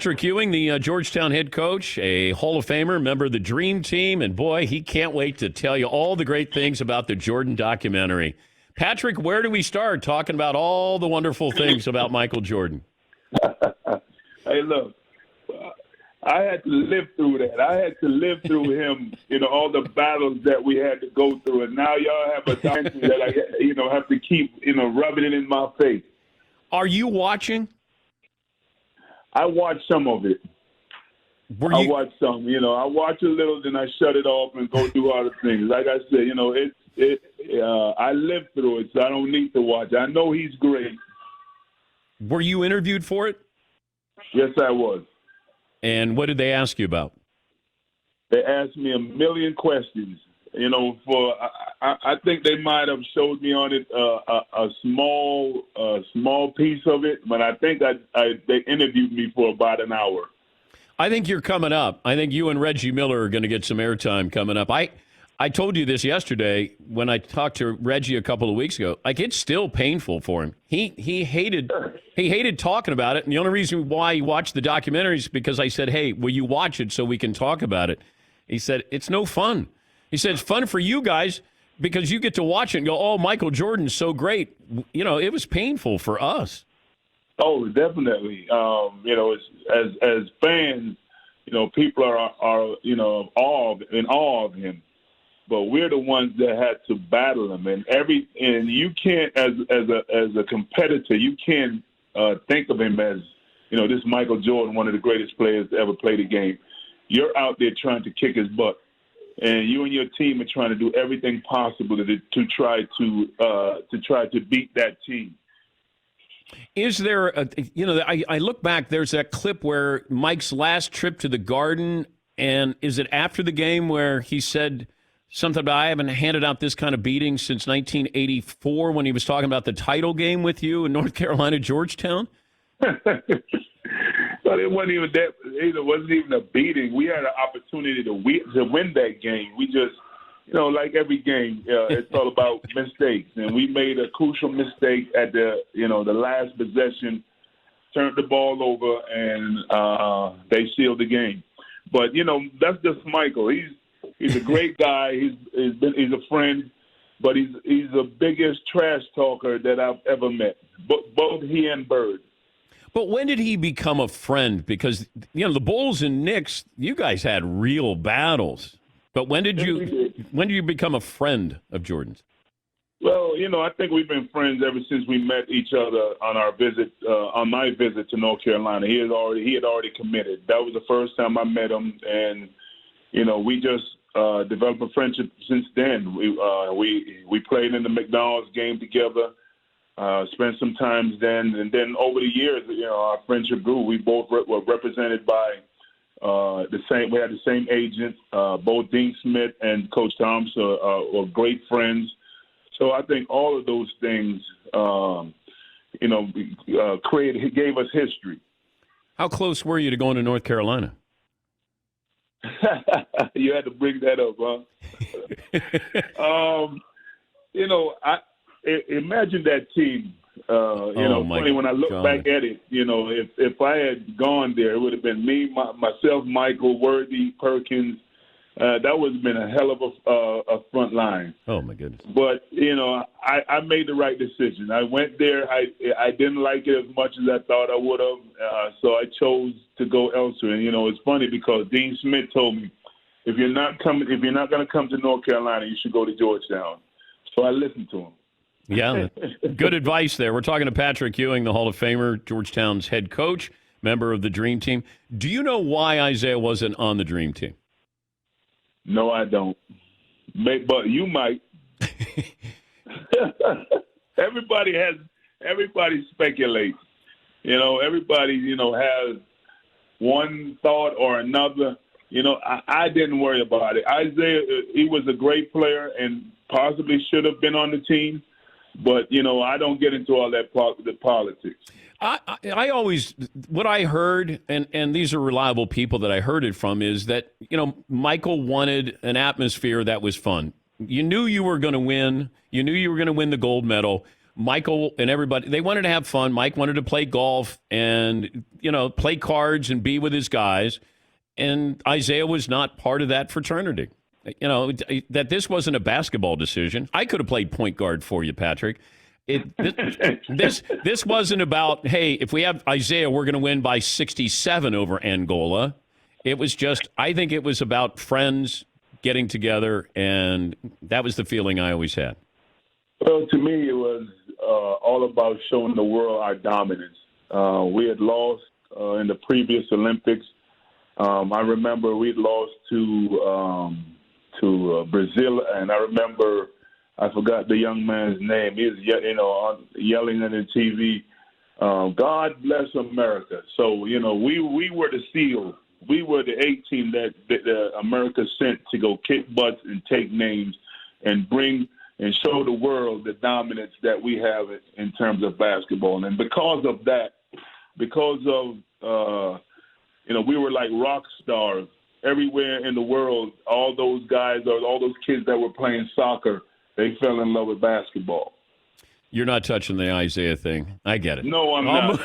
Patrick Ewing, the Georgetown head coach, a Hall of Famer, member of the Dream Team, and boy, he can't wait to tell you all the great things about the Jordan documentary. Patrick, where do we start talking about all the wonderful things about Michael Jordan? Hey, look, I had to live through that. I had to live through him, all the battles that we had to go through. And now y'all have a documentary that I, have to keep, rubbing it in my face. Are you watching? I watched some of it. I watched some. I watch a little, then I shut it off and go do other things. Like I said, I lived through it, so I don't need to watch. I know he's great. Were you interviewed for it? Yes, I was. And what did they ask you about? They asked me a million questions. I think they might have showed me on it a small piece of it, but I think they interviewed me for about an hour. I think you're coming up. I think you and Reggie Miller are going to get some airtime coming up. I told you this yesterday when I talked to Reggie a couple of weeks ago. Like, it's still painful for him. He hated talking about it, and the only reason why he watched the documentary is because I said, "Hey, will you watch it so we can talk about it?" He said, "It's no fun." He said, "It's fun for you guys because you get to watch it and go, oh, Michael Jordan's so great." It was painful for us. Oh, definitely. As fans, people are in awe of him. But we're the ones that had to battle him, and you can't, as a competitor, you can't think of him as, this Michael Jordan, one of the greatest players to ever play the game. You're out there trying to kick his butt, and you and your team are trying to do everything possible to try to beat that team. Is there, I look back, there's that clip where Mike's last trip to the Garden, and is it after the game where he said something about, I haven't handed out this kind of beating since 1984 when he was talking about the title game with you in North Carolina, Georgetown? But it wasn't even that. It wasn't even a beating. We had an opportunity to win that game. We just, like every game, it's all about mistakes. And we made a crucial mistake at the last possession, turned the ball over, and they sealed the game. But that's just Michael. He's a great guy. He's a friend, but he's the biggest trash talker that I've ever met. Both he and Bird. But when did he become a friend? Because the Bulls and Knicks, you guys had real battles. But when did you become a friend of Jordan's? Well, I think we've been friends ever since we met each other on our visit, on my visit to North Carolina. He had already committed. That was the first time I met him, and we just developed a friendship since then. We played in the McDonald's game together, spent some time then, and then over the years, our friendship grew. We both were represented by we had the same agent. Both Dean Smith and Coach Thompson were great friends. So I think all of those things, gave us history. How close were you to going to North Carolina? You had to bring that up, huh? Imagine that team. Funny when I look back at it, if I had gone there, it would have been me, myself, Michael, Worthy, Perkins. That would have been a hell of a front line. Oh my goodness! But I made the right decision. I went there. I didn't like it as much as I thought I would have, so I chose to go elsewhere. And it's funny because Dean Smith told me, if you're not going to come to North Carolina, you should go to Georgetown. So I listened to him. Yeah, good advice there. We're talking to Patrick Ewing, the Hall of Famer, Georgetown's head coach, member of the Dream Team. Do you know why Isaiah wasn't on the Dream Team? No, I don't. But you might. Everybody speculates. Everybody, has one thought or another. I didn't worry about it. Isaiah, he was a great player and possibly should have been on the team. But, I don't get into all that the politics. I always, what I heard, and these are reliable people that I heard it from, is that, Michael wanted an atmosphere that was fun. You knew you were going to win. You knew you were going to win the gold medal. Michael and everybody, they wanted to have fun. Mike wanted to play golf and, play cards and be with his guys. And Isaiah was not part of that fraternity. That this wasn't a basketball decision. I could have played point guard for you, Patrick. This wasn't about, hey, if we have Isaiah, we're going to win by 67 over Angola. It was just, I think it was about friends getting together, and that was the feeling I always had. Well, to me, it was all about showing the world our dominance. We had lost in the previous Olympics. I remember we'd lost to Brazil, and I remember I forgot the young man's name. He was yelling on the TV, "God bless America." So we were the SEAL. We were the A team that America sent to go kick butts and take names and bring and show the world the dominance that we have in terms of basketball. And because of that, we were like rock stars everywhere in the world. All those guys, or all those kids that were playing soccer, they fell in love with basketball. You're not touching the Isaiah thing. I get it. No, I'm not.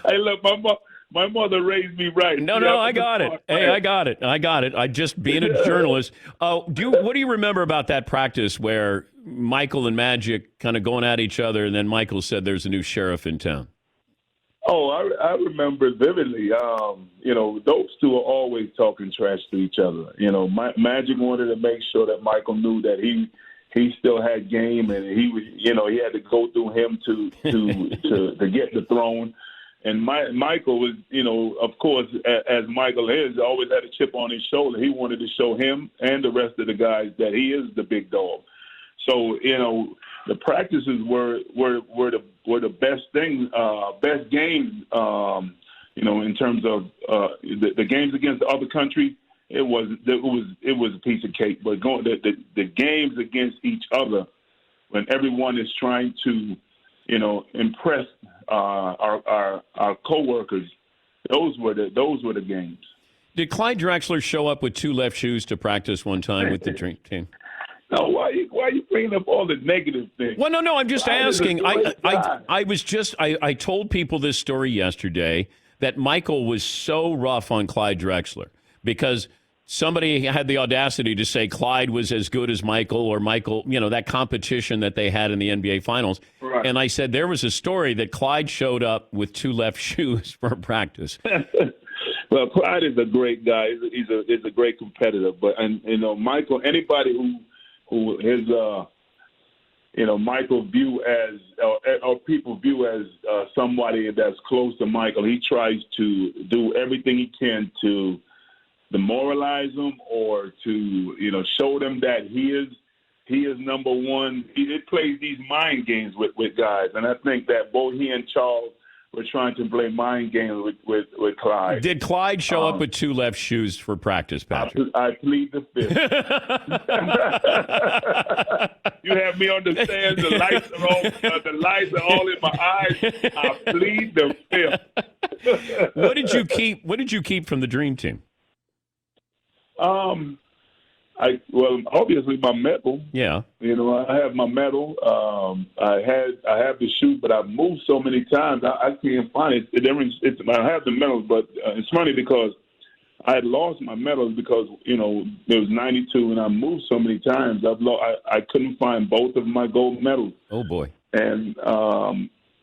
Hey, look, my mother raised me right. No, I got it. Hey, I got it. I just being a journalist. What do you remember about that practice where Michael and Magic kind of going at each other, and then Michael said there's a new sheriff in town? Oh, I remember vividly. Those two are always talking trash to each other. Magic wanted to make sure that Michael knew that he still had game, and he was, he had to go through him to get the throne. And Michael was, of course, as Michael is, always had a chip on his shoulder. He wanted to show him and the rest of the guys that he is the big dog. So, the practices were the best thing, best games. In terms of the games against the other country, it was a piece of cake. But the games against each other, when everyone is trying to, impress our coworkers, those were the games. Did Clyde Drexler show up with two left shoes to practice one time with the dream team? No, why are you bringing up all the negative things? Well, no, I'm just asking. I told people this story yesterday that Michael was so rough on Clyde Drexler because somebody had the audacity to say Clyde was as good as Michael, or Michael, that competition that they had in the NBA Finals. Right. And I said there was a story that Clyde showed up with two left shoes for practice. Well, Clyde is a great guy. He's a great competitor. But Michael, anybody who his Michael view as or people view as somebody that's close to Michael, he tries to do everything he can to demoralize them or to show them that he is number one. He plays these mind games with guys, and I think that both he and Charles were trying to play mind games with Clyde. Did Clyde show up with two left shoes for practice, Patrick? I plead the fifth. You have me on the stairs. The lights are all in my eyes. I plead the fifth. What did you keep from the Dream Team? Obviously my medal. Yeah. I have my medal. I have the shoe, but I've moved so many times I can't find it. I have the medals, but it's funny because I had lost my medals because it was 92, and I moved so many times. I couldn't find both of my gold medals. Oh boy! And I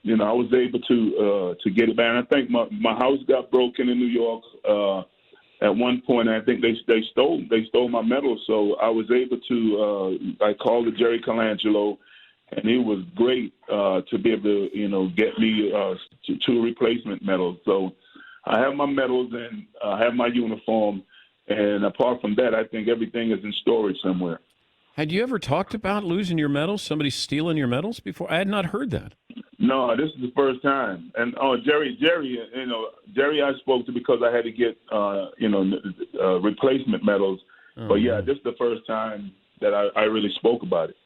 was able to get it back. And I think my house got broken in New York. At one point, I think they stole my medal, so I was able to. I called Jerry Colangelo, and he was great to be able to get me two replacement medals. So I have my medals and I have my uniform, and apart from that, I think everything is in storage somewhere. Had you ever talked about losing your medals? Somebody stealing your medals before? I had not heard that. No, this is the first time. And Jerry, I spoke to because I had to get replacement medals. Oh, but yeah, this is the first time that I really spoke about it.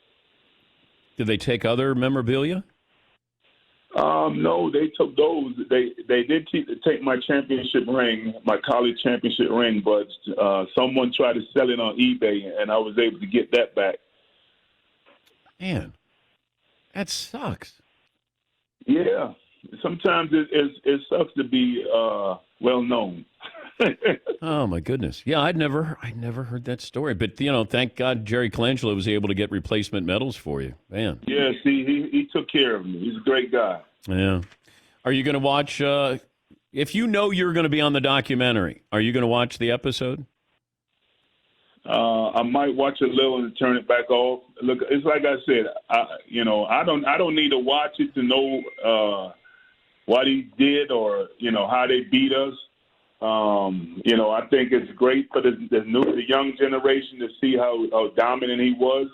Did they take other memorabilia? No, they took those. They did take my championship ring, my college championship ring, but someone tried to sell it on eBay, and I was able to get that back. Man, that sucks. Yeah, sometimes it sucks to be well known. Oh my goodness. Yeah, I'd never heard that story. But thank God Jerry Colangelo was able to get replacement medals for you. Man. Yeah, see, he took care of me. He's a great guy. Yeah. Are you going to watch? If you know you're going to be on the documentary, are you going to watch the episode? I might watch a little and turn it back off. Look, it's like I said. I don't need to watch it to know what he did or how they beat us. I think it's great for the young generation to see how dominant he was.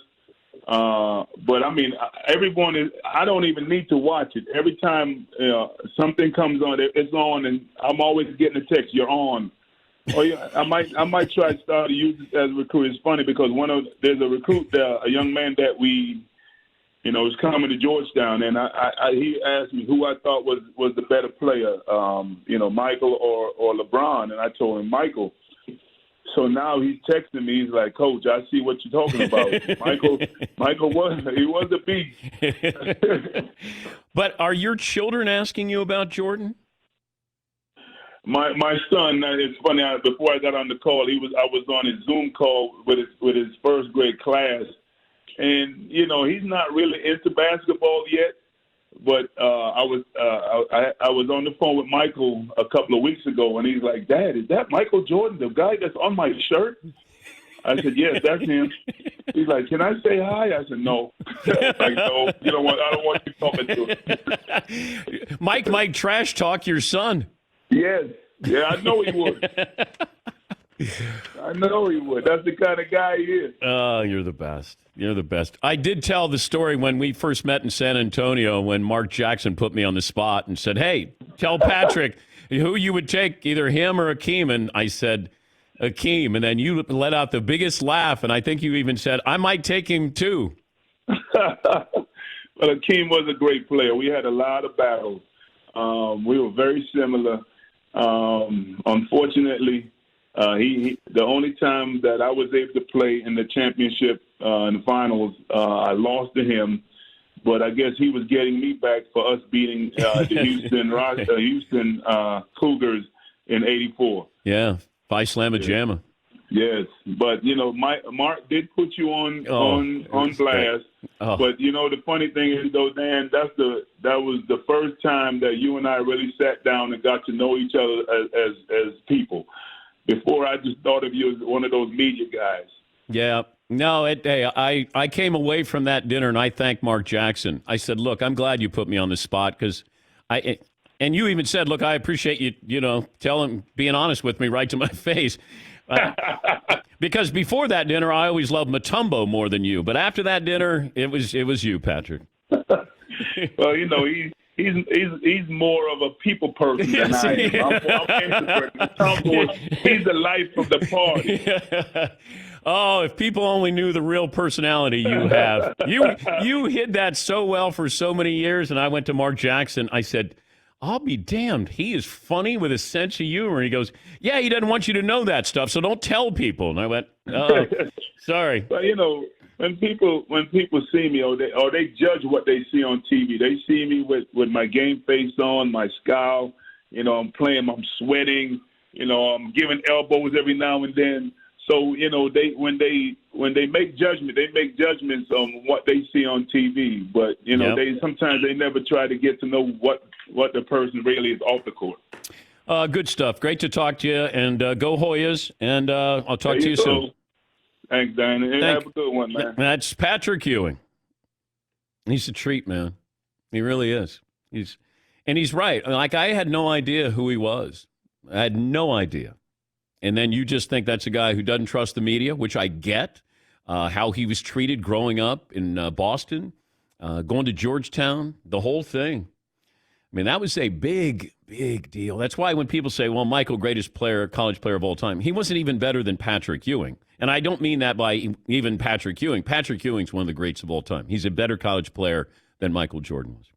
But I mean, everyone is. I don't even need to watch it. Every time something comes on, it's on, and I'm always getting a text. You're on. Oh yeah, I might try to start to use it as a recruit. It's funny because there's a recruit there, a young man that we, is coming to Georgetown, and he asked me who I thought was the better player, Michael or LeBron, and I told him Michael. So now he's texting me. He's like, Coach, I see what you're talking about. Michael was a beast. But are your children asking you about Jordan? My son, it's funny. Before I got on the call, I was on his Zoom call with his first grade class, and he's not really into basketball yet. But I was on the phone with Michael a couple of weeks ago, and he's like, "Dad, is that Michael Jordan, the guy that's on my shirt?" I said, "Yes, that's him." He's like, "Can I say hi?" I said, "No." Like, no, I don't want you talking to him. Mike might trash talk your son. Yes. Yeah, I know he would. I know he would. That's the kind of guy he is. Oh, you're the best. You're the best. I did tell the story when we first met in San Antonio when Mark Jackson put me on the spot and said, "Hey, tell Patrick who you would take, either him or Akeem." And I said, Akeem. And then you let out the biggest laugh. And I think you even said, "I might take him too." Well, Akeem was a great player. We had a lot of battles. We were very similar. Unfortunately, the only time that I was able to play in the championship in the finals, I lost to him. But I guess he was getting me back for us beating the Houston Cougars in '84. Yeah, Phi Slamma Jamma. Yes, but Mark did put you on blast. Oh. But the funny thing is, though, Dan, that was the first time that you and I really sat down and got to know each other as people. Before, I just thought of you as one of those media guys. Yeah. No, I came away from that dinner and I thanked Mark Jackson. I said, "Look, I'm glad you put me on the spot because and you even said, look, I appreciate you, being honest with me right to my face." Because before that dinner, I always loved Mutombo more than you. But after that dinner, it was you, Patrick. Well, he's more of a people person than I am. I'm introverted. He's the life of the party. Oh, if people only knew the real personality you have. You hid that so well for so many years. And I went to Mark Jackson. I said, "I'll be damned. He is funny with a sense of humor." He goes, "Yeah, he doesn't want you to know that stuff, so don't tell people." And I went, "Oh, sorry." But when people see me or they judge what they see on TV, they see me with my game face on, my scowl. I'm playing, I'm sweating. I'm giving elbows every now and then. So when they make judgment, they make judgments on what they see on TV. But they sometimes they never try to get to know what the person really is off the court. Good stuff. Great to talk to you. And go Hoyas. And I'll talk to you soon. Thanks, Dan. Have a good one, man. That's Patrick Ewing. He's a treat, man. He really is. He's right. Like, I had no idea who he was. I had no idea. And then you just think that's a guy who doesn't trust the media, which I get. How he was treated growing up in Boston, going to Georgetown, the whole thing. I mean, that was a big, big deal. That's why when people say, well, Michael, greatest college player of all time, he wasn't even better than Patrick Ewing. And I don't mean that by even Patrick Ewing. Patrick Ewing's one of the greats of all time. He's a better college player than Michael Jordan was.